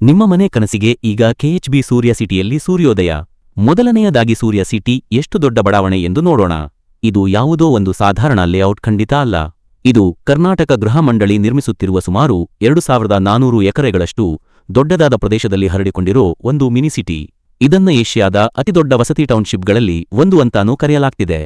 ನಿಮ್ಮ ಮನೆ ಕನಸಿಗೆ ಈಗ ಕೆಎಚ್ಬಿ ಸೂರ್ಯ ಸಿಟಿಯಲ್ಲಿ ಸೂರ್ಯೋದಯ. ಮೊದಲನೆಯದಾಗಿ ಸೂರ್ಯ ಸಿಟಿ ಎಷ್ಟು ದೊಡ್ಡ ಬಡಾವಣೆ ಎಂದು ನೋಡೋಣ. ಇದು ಯಾವುದೋ ಒಂದು ಸಾಧಾರಣ ಲೇಔಟ್ ಖಂಡಿತ ಅಲ್ಲ. ಇದು ಕರ್ನಾಟಕ ಗೃಹ ಮಂಡಳಿ ನಿರ್ಮಿಸುತ್ತಿರುವ ಸುಮಾರು 2400 ಎಕರೆಗಳಷ್ಟು ದೊಡ್ಡದಾದ ಪ್ರದೇಶದಲ್ಲಿ ಹರಡಿಕೊಂಡಿರೋ ಒಂದು ಮಿನಿ ಸಿಟಿ. ಇದನ್ನ ಏಷ್ಯಾದ ಅತಿದೊಡ್ಡ ವಸತಿ ಟೌನ್ಶಿಪ್ಗಳಲ್ಲಿ ಒಂದು ಅಂತಾನೂ ಕರೆಯಲಾಗ್ತಿದೆ.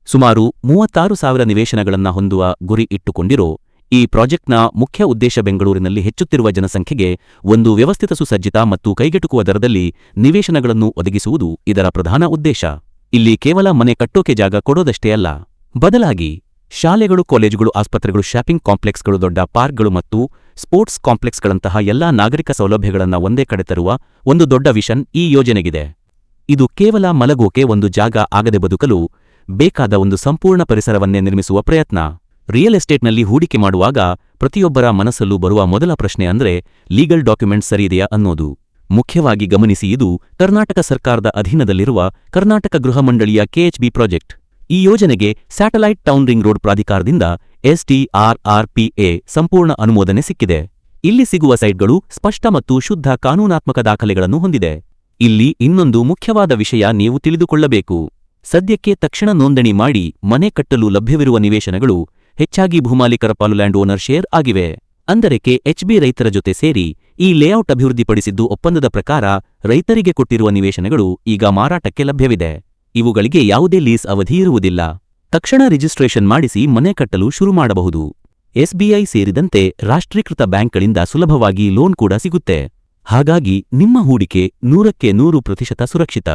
ಸುಮಾರು 36,000 ನಿವೇಶನಗಳನ್ನ ಹೊಂದುವ ಗುರಿ ಇಟ್ಟುಕೊಂಡಿರೋ ಈ ಪ್ರಾಜೆಕ್ಟ್ನ ಮುಖ್ಯ ಉದ್ದೇಶ ಬೆಂಗಳೂರಿನಲ್ಲಿ ಹೆಚ್ಚುತ್ತಿರುವ ಜನಸಂಖ್ಯೆಗೆ ಒಂದು ವ್ಯವಸ್ಥಿತ ಸುಸಜ್ಜಿತ ಮತ್ತು ಕೈಗೆಟುಕುವ ದರದಲ್ಲಿ ನಿವೇಶನಗಳನ್ನು ಒದಗಿಸುವುದು ಇದರ ಪ್ರಧಾನ ಉದ್ದೇಶ. ಇಲ್ಲಿ ಕೇವಲ ಮನೆ ಕಟ್ಟೋಕೆ ಜಾಗ ಕೊಡೋದಷ್ಟೇ ಅಲ್ಲ, ಬದಲಾಗಿ ಶಾಲೆಗಳು, ಕಾಲೇಜುಗಳು, ಆಸ್ಪತ್ರೆಗಳು, ಶಾಪಿಂಗ್ ಕಾಂಪ್ಲೆಕ್ಸ್ಗಳು, ದೊಡ್ಡ ಪಾರ್ಕ್ಗಳು ಮತ್ತು ಸ್ಪೋರ್ಟ್ಸ್ ಕಾಂಪ್ಲೆಕ್ಸ್ಗಳಂತಹ ಎಲ್ಲಾ ನಾಗರಿಕ ಸೌಲಭ್ಯಗಳನ್ನು ಒಂದೇ ಕಡೆ ತರುವ ಒಂದು ದೊಡ್ಡ ವಿಷನ್ ಈ ಯೋಜನೆಗಿದೆ. ಇದು ಕೇವಲ ಮಲಗೋಕೆ ಒಂದು ಜಾಗ ಆಗದೆ ಬದುಕಲು ಬೇಕಾದ ಒಂದು ಸಂಪೂರ್ಣ ಪರಿಸರವನ್ನೇ ನಿರ್ಮಿಸುವ ಪ್ರಯತ್ನ. ರಿಯಲ್ ಎಸ್ಟೇಟ್ನಲ್ಲಿ ಹೂಡಿಕೆ ಮಾಡುವಾಗ ಪ್ರತಿಯೊಬ್ಬರ ಮನಸ್ಸಲ್ಲೂ ಬರುವ ಮೊದಲ ಪ್ರಶ್ನೆ ಅಂದ್ರೆ ಲೀಗಲ್ ಡಾಕ್ಯುಮೆಂಟ್ಸ್ ಸರಿಯಿದೆಯಾ ಅನ್ನೋದು. ಮುಖ್ಯವಾಗಿ ಗಮನಿಸಿ, ಇದು ಕರ್ನಾಟಕ ಸರ್ಕಾರದ ಅಧೀನದಲ್ಲಿರುವ ಕರ್ನಾಟಕ ಗೃಹ ಮಂಡಳಿಯ ಕೆಎಚ್ಬಿ ಪ್ರಾಜೆಕ್ಟ್. ಈ ಯೋಜನೆಗೆ ಸ್ಯಾಟಲೈಟ್ ಟೌನ್ ರಿಂಗ್ ರೋಡ್ ಪ್ರಾಧಿಕಾರದಿಂದ STRRPA ಸಂಪೂರ್ಣ ಅನುಮೋದನೆ ಸಿಕ್ಕಿದೆ. ಇಲ್ಲಿ ಸಿಗುವ ಸೈಟ್ಗಳು ಸ್ಪಷ್ಟ ಮತ್ತು ಶುದ್ಧ ಕಾನೂನಾತ್ಮಕ ದಾಖಲೆಗಳನ್ನು ಹೊಂದಿದೆ. ಇಲ್ಲಿ ಇನ್ನೊಂದು ಮುಖ್ಯವಾದ ವಿಷಯ ನೀವು ತಿಳಿದುಕೊಳ್ಳಬೇಕು. ಸದ್ಯಕ್ಕೆ ತಕ್ಷಣ ನೋಂದಣಿ ಮಾಡಿ ಮನೆ ಕಟ್ಟಲು ಲಭ್ಯವಿರುವ ನಿವೇಶನಗಳು ಹೆಚ್ಚಾಗಿ ಭೂಮಾಲೀಕರ ಪಾಲು ಲ್ಯಾಂಡ್ ಓನರ್ ಶೇರ್ ಆಗಿವೆ. ಅಂದರೆ ಕೆಎಚ್ಬಿ ರೈತರ ಜೊತೆ ಸೇರಿ ಈ ಲೇಔಟ್ ಅಭಿವೃದ್ಧಿಪಡಿಸಿದ್ದು ಒಪ್ಪಂದದ ಪ್ರಕಾರ ರೈತರಿಗೆ ಕೊಟ್ಟಿರುವ ನಿವೇಶನಗಳು ಈಗ ಮಾರಾಟಕ್ಕೆ ಲಭ್ಯವಿದೆ. ಇವುಗಳಿಗೆ ಯಾವುದೇ ಲೀಸ್ ಅವಧಿ ಇರುವುದಿಲ್ಲ. ತಕ್ಷಣ ರಿಜಿಸ್ಟ್ರೇಷನ್ ಮಾಡಿಸಿ ಮನೆ ಕಟ್ಟಲು ಶುರು ಮಾಡಬಹುದು. SBI ಸೇರಿದಂತೆ ರಾಷ್ಟ್ರೀಕೃತ ಬ್ಯಾಂಕ್ಗಳಿಂದ ಸುಲಭವಾಗಿ ಲೋನ್ ಕೂಡ ಸಿಗುತ್ತೆ. ಹಾಗಾಗಿ ನಿಮ್ಮ ಹೂಡಿಕೆ 100ಕ್ಕೆ 100% ಸುರಕ್ಷಿತ.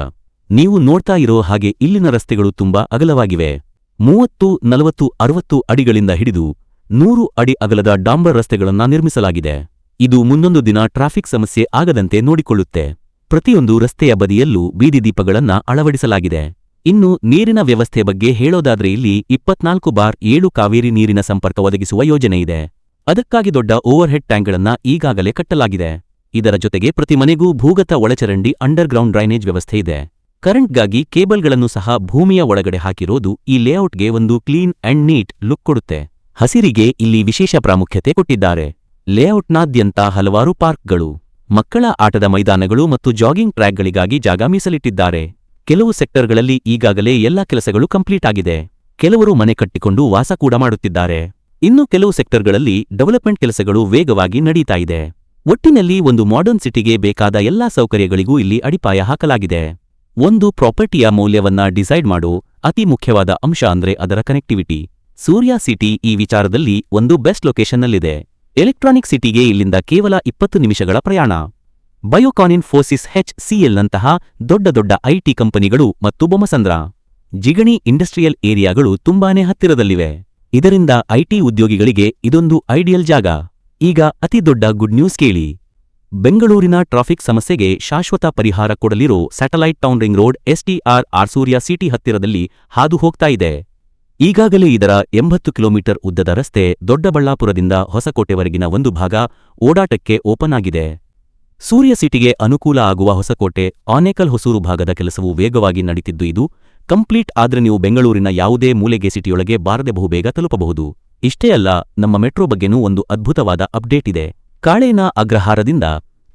ನೀವು ನೋಡ್ತಾ ಇರೋ ಹಾಗೆ ಇಲ್ಲಿನ ರಸ್ತೆಗಳು ತುಂಬಾ ಅಗಲವಾಗಿವೆ. 30, 40, 60 ಅಡಿಗಳಿಂದ ಹಿಡಿದು 100 ಅಡಿ ಅಗಲದ ಡಾಂಬರ್ ರಸ್ತೆಗಳನ್ನ ನಿರ್ಮಿಸಲಾಗಿದೆ. ಇದು ಮುಂದೊಂದು ದಿನ ಟ್ರಾಫಿಕ್ ಸಮಸ್ಯೆ ಆಗದಂತೆ ನೋಡಿಕೊಳ್ಳುತ್ತೆ. ಪ್ರತಿಯೊಂದು ರಸ್ತೆಯ ಬದಿಯಲ್ಲೂ ಬೀದಿ ದೀಪಗಳನ್ನ ಅಳವಡಿಸಲಾಗಿದೆ. ಇನ್ನು ನೀರಿನ ವ್ಯವಸ್ಥೆ ಬಗ್ಗೆ ಹೇಳೋದಾದ್ರೆ ಇಲ್ಲಿ 24/7 ಕಾವೇರಿ ನೀರಿನ ಸಂಪರ್ಕ ಒದಗಿಸುವ ಯೋಜನೆಯಿದೆ. ಅದಕ್ಕಾಗಿ ದೊಡ್ಡ ಓವರ್ಹೆಡ್ ಟ್ಯಾಂಕ್ಗಳನ್ನ ಈಗಾಗಲೇ ಕಟ್ಟಲಾಗಿದೆ. ಇದರ ಜೊತೆಗೆ ಪ್ರತಿ ಮನೆಗೂ ಭೂಗತ ಒಳಚರಂಡಿ ಅಂಡರ್ಗ್ರೌಂಡ್ ಡ್ರೈನೇಜ್ ವ್ಯವಸ್ಥೆ ಇದೆ. ಕರೆಂಟ್ಗಾಗಿ ಕೇಬಲ್ಗಳನ್ನು ಸಹ ಭೂಮಿಯ ಒಳಗಡೆ ಹಾಕಿರೋದು ಈ ಲೇಔಟ್ಗೆ ಒಂದು ಕ್ಲೀನ್ ಅಂಡ್ ನೀಟ್ ಲುಕ್ ಕೊಡುತ್ತೆ. ಹಸಿರಿಗೆ ಇಲ್ಲಿ ವಿಶೇಷ ಪ್ರಾಮುಖ್ಯತೆ ಕೊಟ್ಟಿದ್ದಾರೆ. ಲೇಔಟ್ನಾದ್ಯಂತ ಹಲವಾರು ಪಾರ್ಕ್ಗಳು, ಮಕ್ಕಳ ಆಟದ ಮೈದಾನಗಳು ಮತ್ತು ಜಾಗಿಂಗ್ ಟ್ರ್ಯಾಕ್ಗಳಿಗಾಗಿ ಜಾಗ ಮೀಸಲಿಟ್ಟಿದ್ದಾರೆ. ಕೆಲವು ಸೆಕ್ಟರ್ಗಳಲ್ಲಿ ಈಗಾಗಲೇ ಎಲ್ಲ ಕೆಲಸಗಳು ಕಂಪ್ಲೀಟ್ ಆಗಿದೆ. ಕೆಲವರು ಮನೆ ಕಟ್ಟಿಕೊಂಡು ವಾಸ ಕೂಡ ಮಾಡುತ್ತಿದ್ದಾರೆ. ಇನ್ನು ಕೆಲವು ಸೆಕ್ಟರ್ಗಳಲ್ಲಿ ಡೆವಲಪ್ಮೆಂಟ್ ಕೆಲಸಗಳು ವೇಗವಾಗಿ ನಡೀತಾ ಇದೆ. ಒಟ್ಟಿನಲ್ಲಿ ಒಂದು ಮಾಡರ್ನ್ ಸಿಟಿಗೆ ಬೇಕಾದ ಎಲ್ಲಾ ಸೌಕರ್ಯಗಳಿಗೂ ಇಲ್ಲಿ ಅಡಿಪಾಯ ಹಾಕಲಾಗಿದೆ. ಒಂದು ಪ್ರಾಪರ್ಟಿಯ ಮೌಲ್ಯವನ್ನ ಡಿಸೈಡ್ ಮಾಡೋ ಅತಿ ಮುಖ್ಯವಾದ ಅಂಶ ಅಂದ್ರೆ ಅದರ ಕನೆಕ್ಟಿವಿಟಿ. ಸೂರ್ಯ ಸಿಟಿ ಈ ವಿಚಾರದಲ್ಲಿ ಒಂದು ಬೆಸ್ಟ್ ಲೊಕೇಶನ್ನಲ್ಲಿದೆ. ಎಲೆಕ್ಟ್ರಾನಿಕ್ ಸಿಟಿಗೆ ಇಲ್ಲಿಂದ ಕೇವಲ 20 ನಿಮಿಷಗಳ ಪ್ರಯಾಣ. ಬಯೋಕಾನ್, ಇನ್ಫೋಸಿಸ್, HCLನಂತಹ ದೊಡ್ಡ IT ಕಂಪನಿಗಳು ಮತ್ತು ಬೊಮ್ಮಸಂದ್ರ, ಜಿಗಣಿ ಇಂಡಸ್ಟ್ರಿಯಲ್ ಏರಿಯಾಗಳು ತುಂಬಾನೇ ಹತ್ತಿರದಲ್ಲಿವೆ. ಇದರಿಂದ IT ಉದ್ಯೋಗಿಗಳಿಗೆ ಇದೊಂದು ಐಡಿಯಲ್ ಜಾಗ. ಈಗ ಅತಿ ದೊಡ್ಡ ಗುಡ್ ನ್ಯೂಸ್ ಕೇಳಿ. ಬೆಂಗಳೂರಿನ ಟ್ರಾಫಿಕ್ ಸಮಸ್ಯೆಗೆ ಶಾಶ್ವತ ಪರಿಹಾರ ಕೊಡಲಿರೋ satellite town ring road STRR Surya city ಹತ್ತಿರದಲ್ಲಿ ಹಾದು ಹೋಗ್ತಾ ಇದೆ. ಈಗಾಗಲೇ ಇದರ 80 ಕಿಲೋಮೀಟರ್ ಉದ್ದದ ರಸ್ತೆ ದೊಡ್ಡಬಳ್ಳಾಪುರದಿಂದ ಹೊಸಕೋಟೆವರೆಗಿನ ಒಂದು ಭಾಗ ಓಡಾಟಕ್ಕೆ ಓಪನ್ ಆಗಿದೆ. ಸೂರ್ಯ ಸಿಟಿಗೆ ಅನುಕೂಲ ಆಗುವ ಹೊಸಕೋಟೆ ಆನೇಕಲ್ ಹೊಸೂರು ಭಾಗದ ಕೆಲಸವು ವೇಗವಾಗಿ ನಡೀತಿದ್ದು, ಇದು ಕಂಪ್ಲೀಟ್ ಆದ್ರೆ ನೀವು ಬೆಂಗಳೂರಿನ ಯಾವುದೇ ಮೂಲೆಗೆ ಸಿಟಿಯೊಳಗೆ ಬಾರದೆ ಬಹುಬೇಗ ತಲುಪಬಹುದು. ಇಷ್ಟೇ ಅಲ್ಲ, ನಮ್ಮ ಮೆಟ್ರೋ ಬಗ್ಗೆನೂ ಒಂದು ಅದ್ಭುತವಾದ ಅಪ್ಡೇಟ್ ಇದೆ. ಕಾಳೇನ ಅಗ್ರಹಾರದಿಂದ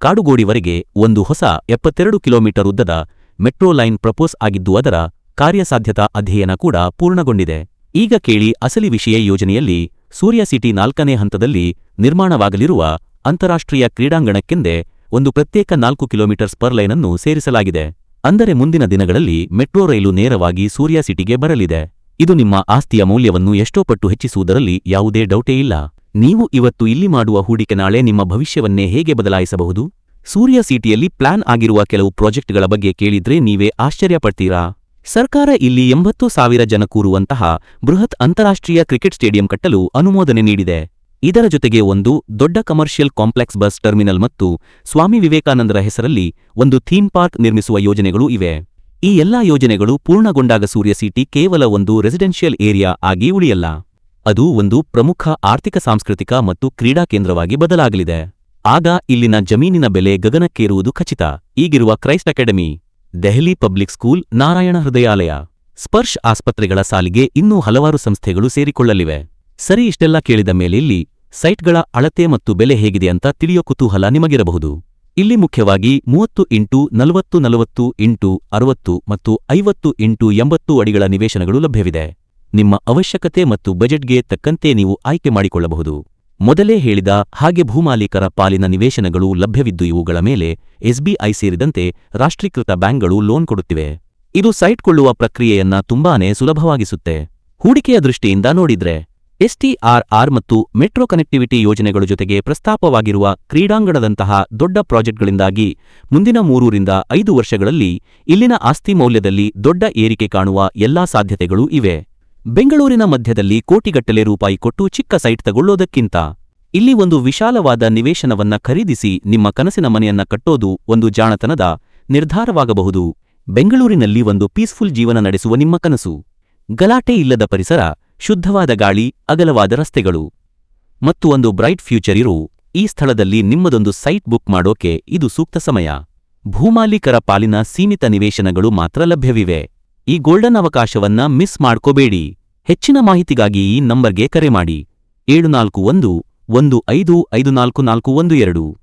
ಕಾಡುಗೋಡಿವರೆಗೆ ಒಂದು ಹೊಸ 72 ಕಿಲೋಮೀಟರ್ ಉದ್ದದ ಮೆಟ್ರೋ ಲೈನ್ ಪ್ರಪೋಸ್ ಆಗಿದ್ದು ಅದರ ಕಾರ್ಯಸಾಧ್ಯತಾ ಅಧ್ಯಯನ ಕೂಡ ಪೂರ್ಣಗೊಂಡಿದೆ. ಈಗ ಕೇಳಿ ಅಸಲಿ ವಿಷಯ. ಯೋಜನೆಯಲ್ಲಿ ಸೂರ್ಯ ಸಿಟಿ 4ನೇ ಹಂತದಲ್ಲಿ ನಿರ್ಮಾಣವಾಗಲಿರುವ ಅಂತಾರಾಷ್ಟ್ರೀಯ ಕ್ರೀಡಾಂಗಣಕ್ಕೆಂದೇ ಒಂದು ಪ್ರತ್ಯೇಕ 4 ಕಿಲೋಮೀಟರ್ ಸ್ಪರ್ ಲೈನ್ ಅನ್ನು ಸೇರಿಸಲಾಗಿದೆ. ಅಂದರೆ ಮುಂದಿನ ದಿನಗಳಲ್ಲಿ ಮೆಟ್ರೋ ರೈಲು ನೇರವಾಗಿ ಸೂರ್ಯ ಸಿಟಿಗೆ ಬರಲಿದೆ. ಇದು ನಿಮ್ಮ ಆಸ್ತಿಯ ಮೌಲ್ಯವನ್ನು ಎಷ್ಟೋ ಪಟ್ಟು ಹೆಚ್ಚಿಸುವುದರಲ್ಲಿ ಯಾವುದೇ ಡೌಟೇ ಇಲ್ಲ. ನೀವು ಇವತ್ತು ಇಲ್ಲಿ ಮಾಡುವ ಹೂಡಿಕೆ ನಾಳೆ ನಿಮ್ಮ ಭವಿಷ್ಯವನ್ನೇ ಹೇಗೆ ಬದಲಾಯಿಸಬಹುದು? ಸೂರ್ಯ ಸಿಟಿಯಲ್ಲಿ ಪ್ಲಾನ್ ಆಗಿರುವ ಕೆಲವು ಪ್ರಾಜೆಕ್ಟ್ಗಳ ಬಗ್ಗೆ ಕೇಳಿದ್ರೆ ನೀವೇ ಆಶ್ಚರ್ಯಪಡ್ತೀರಾ. ಸರ್ಕಾರ ಇಲ್ಲಿ 80,000 ಜನ ಕೂರುವಂತಹ ಬೃಹತ್ ಅಂತಾರಾಷ್ಟ್ರೀಯ ಕ್ರಿಕೆಟ್ ಸ್ಟೇಡಿಯಂ ಕಟ್ಟಲು ಅನುಮೋದನೆ ನೀಡಿದೆ. ಇದರ ಜೊತೆಗೆ ಒಂದು ದೊಡ್ಡ ಕಮರ್ಷಿಯಲ್ ಕಾಂಪ್ಲೆಕ್ಸ್, ಬಸ್ ಟರ್ಮಿನಲ್ ಮತ್ತು ಸ್ವಾಮಿ ವಿವೇಕಾನಂದರ ಹೆಸರಲ್ಲಿ ಒಂದು ಥೀಮ್ ಪಾರ್ಕ್ ನಿರ್ಮಿಸುವ ಯೋಜನೆಗಳು ಇವೆ. ಈ ಎಲ್ಲಾ ಯೋಜನೆಗಳು ಪೂರ್ಣಗೊಂಡಾಗ ಸೂರ್ಯ ಸಿಟಿ ಕೇವಲ ಒಂದು ರೆಸಿಡೆನ್ಷಿಯಲ್ ಏರಿಯಾ ಆಗಿ ಉಳಿಯಲ್ಲ. ಅದು ಒಂದು ಪ್ರಮುಖ ಆರ್ಥಿಕ, ಸಾಂಸ್ಕೃತಿಕ ಮತ್ತು ಕ್ರೀಡಾ ಕೇಂದ್ರವಾಗಿ ಬದಲಾಗಲಿದೆ. ಆಗ ಇಲ್ಲಿನ ಜಮೀನಿನ ಬೆಲೆ ಗಗನಕ್ಕೇರುವುದು ಖಚಿತ. ಈಗಿರುವ Christ Academy, Delhi Public School, Narayana Hrudayalaya, Sparsh ಆಸ್ಪತ್ರೆಗಳ ಸಾಲಿಗೆ ಇನ್ನೂ ಹಲವಾರು ಸಂಸ್ಥೆಗಳು ಸೇರಿಕೊಳ್ಳಲಿವೆ. ಸರಿ, ಇಷ್ಟೆಲ್ಲ ಕೇಳಿದ ಮೇಲೆ ಇಲ್ಲಿ ಸೈಟ್ಗಳ ಅಳತೆ ಮತ್ತು ಬೆಲೆ ಹೇಗಿದೆ ಅಂತ ತಿಳಿಯೋ ಕುತೂಹಲ ನಿಮಗಿರಬಹುದು. ಇಲ್ಲಿ ಮುಖ್ಯವಾಗಿ 30x40x40x60 ಮತ್ತು 50x80 ಅಡಿಗಳ ನಿವೇಶನಗಳು ಲಭ್ಯವಿದೆ. ನಿಮ್ಮ ಅವಶ್ಯಕತೆ ಮತ್ತು ಬಜೆಟ್ಗೆ ತಕ್ಕಂತೆ ನೀವು ಆಯ್ಕೆ ಮಾಡಿಕೊಳ್ಳಬಹುದು. ಮೊದಲೇ ಹೇಳಿದ ಹಾಗೆ ಭೂಮಾಲೀಕರ ಪಾಲಿನ ನಿವೇಶನಗಳು ಲಭ್ಯವಿದ್ದು ಇವುಗಳ ಮೇಲೆ ಎಸ್ಬಿಐ ಸೇರಿದಂತೆ ರಾಷ್ಟ್ರೀಕೃತ ಬ್ಯಾಂಕ್ಗಳು ಲೋನ್ ಕೊಡುತ್ತಿವೆ. ಇದು ಸೈಟ್ ಕೊಳ್ಳುವ ಪ್ರಕ್ರಿಯೆಯನ್ನ ತುಂಬಾನೇ ಸುಲಭವಾಗಿಸುತ್ತೆ. ಹೂಡಿಕೆಯ ದೃಷ್ಟಿಯಿಂದ ನೋಡಿದ್ರೆ ಎಸ್ಟಿಆರ್ಆರ್ ಮತ್ತು ಮೆಟ್ರೋ ಕನೆಕ್ಟಿವಿಟಿ ಯೋಜನೆಗಳ ಜೊತೆಗೆ ಪ್ರಸ್ತಾಪವಾಗಿರುವ ಕ್ರೀಡಾಂಗಣದಂತಹ ದೊಡ್ಡ ಪ್ರಾಜೆಕ್ಟ್ಗಳಿಂದಾಗಿ ಮುಂದಿನ 3 ರಿಂದ 5 ವರ್ಷಗಳಲ್ಲಿ ಇಲ್ಲಿನ ಆಸ್ತಿ ಮೌಲ್ಯದಲ್ಲಿ ದೊಡ್ಡ ಏರಿಕೆ ಕಾಣುವ ಎಲ್ಲಾ ಸಾಧ್ಯತೆಗಳೂ ಇವೆ. ಬೆಂಗಳೂರಿನ ಮಧ್ಯದಲ್ಲಿ ಕೋಟಿಗಟ್ಟಲೆ ರೂಪಾಯಿ ಕೊಟ್ಟು ಚಿಕ್ಕ ಸೈಟ್ ತಗೊಳ್ಳೋದಕ್ಕಿಂತ ಇಲ್ಲಿ ಒಂದು ವಿಶಾಲವಾದ ನಿವೇಶನವನ್ನ ಖರೀದಿಸಿ ನಿಮ್ಮ ಕನಸಿನ ಮನೆಯನ್ನ ಕಟ್ಟೋದು ಒಂದು ಜಾಣತನದ ನಿರ್ಧಾರವಾಗಬಹುದು. ಬೆಂಗಳೂರಿನಲ್ಲಿ ಒಂದು ಪೀಸ್ಫುಲ್ ಜೀವನ ನಡೆಸುವ ನಿಮ್ಮ ಕನಸು. ಗಲಾಟೆ ಇಲ್ಲದ ಪರಿಸರ, ಶುದ್ಧವಾದ ಗಾಳಿ, ಅಗಲವಾದ ರಸ್ತೆಗಳು ಮತ್ತು ಒಂದು ಬ್ರೈಟ್ ಫ್ಯೂಚರ್ ಇರೋ ಈ ಸ್ಥಳದಲ್ಲಿ ನಿಮ್ಮದೊಂದು ಸೈಟ್ ಬುಕ್ ಮಾಡೋಕೆ ಇದು ಸೂಕ್ತ ಸಮಯ. ಭೂಮಾಲೀಕರ ಪಾಲಿನ ಸೀಮಿತ ನಿವೇಶನಗಳು ಮಾತ್ರ ಲಭ್ಯವಿವೆ. ಈ ಗೋಲ್ಡನ್ ಅವಕಾಶವನ್ನ ಮಿಸ್ ಮಾಡ್ಕೋಬೇಡಿ. ಹೆಚ್ಚಿನ ಮಾಹಿತಿಗಾಗಿ ಈ ನಂಬರ್ಗೆ ಕರೆ ಮಾಡಿ 741 15544412.